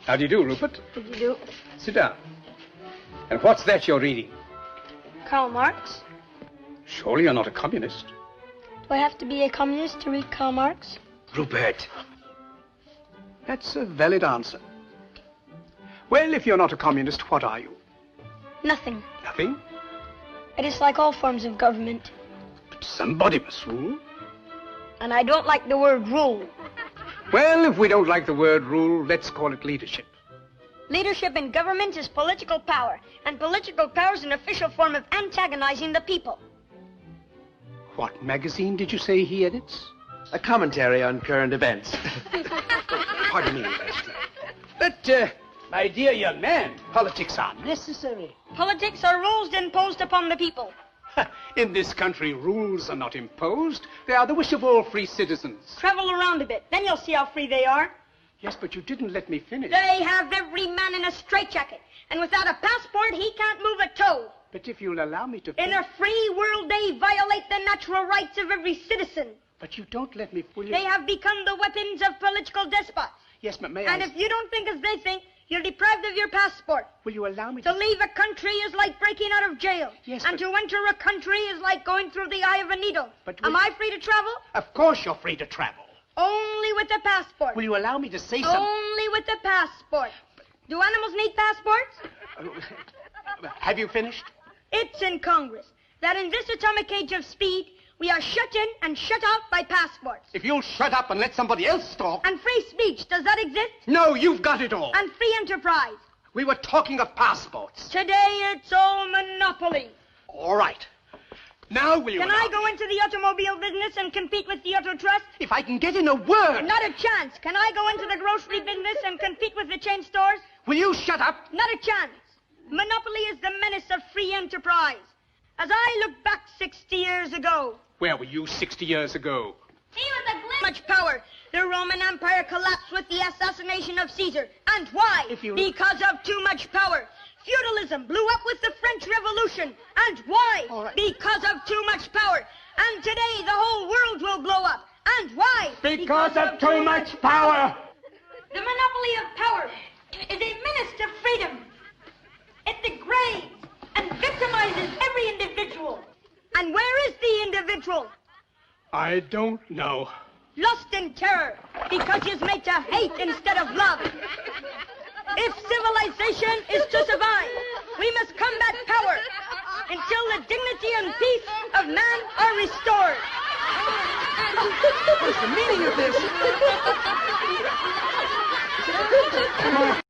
How do you do, Rupert? How do you do? Sit down. And what's that you're reading? Karl Marx. Surely you're not a communist. Do I have to be a communist to read Karl Marx? Rupert. That's a valid answer. Well, if you're not a communist, what are you? Nothing. Nothing? I dislike all forms of government. But somebody must rule. And I don't like the word rule. Well, if we don't like the word rule, let's call it leadership. Leadership in government is political power, and political power is an official form of antagonizing the people. What magazine did you say he edits? A commentary on current events. Pardon me, Master. But, my dear young man, politics are necessary. Politics are rules imposed upon the people. In this country, rules are not imposed. They are the wish of all free citizens. Travel around a bit, then you'll see how free they are. Yes, but you didn't let me finish. They have every man in a straitjacket, and without a passport, he can't move a toe. But if you'll allow me to... In a free world, they violate the natural rights of every citizen. But you don't let me fully... They have become the weapons of political despots. Yes, but may And if you don't think as they think, you're deprived of your passport. Will you allow me To leave a country is like breaking out of jail. Yes, and but... to enter a country is like going through the eye of a needle. But Am I free to travel? Of course you're free to travel. Only with a passport. Will you allow me to say something? Only with a passport. Do animals need passports? Have you finished? It's in Congress that in this atomic age of speed, we are shut in and shut out by passports. If you'll shut up and let somebody else talk... And free speech, does that exist? No, you've got it all. And free enterprise. We were talking of passports. Today, it's all monopoly. All right. Now will you... Can I go into the automobile business and compete with the Auto Trust? If I can get in a word... Not a chance. Can I go into the grocery business and compete with the chain stores? Will you shut up? Not a chance. Monopoly is the menace of free enterprise. As I look back 60 years ago... Where were you 60 years ago? He was a much power. The Roman Empire collapsed with the assassination of Caesar. And why? Because of too much power. Feudalism blew up with the French Revolution. And why? Right. Because of too much power. And today the whole world will blow up. And why? Because of too much power. The monopoly of power is a menace to freedom. It degrades and victimizes every individual. And where is the individual? I don't know. Lost in terror, because he's made to hate instead of love. If civilization is to survive, we must combat power until the dignity and peace of man are restored. What is the meaning of this?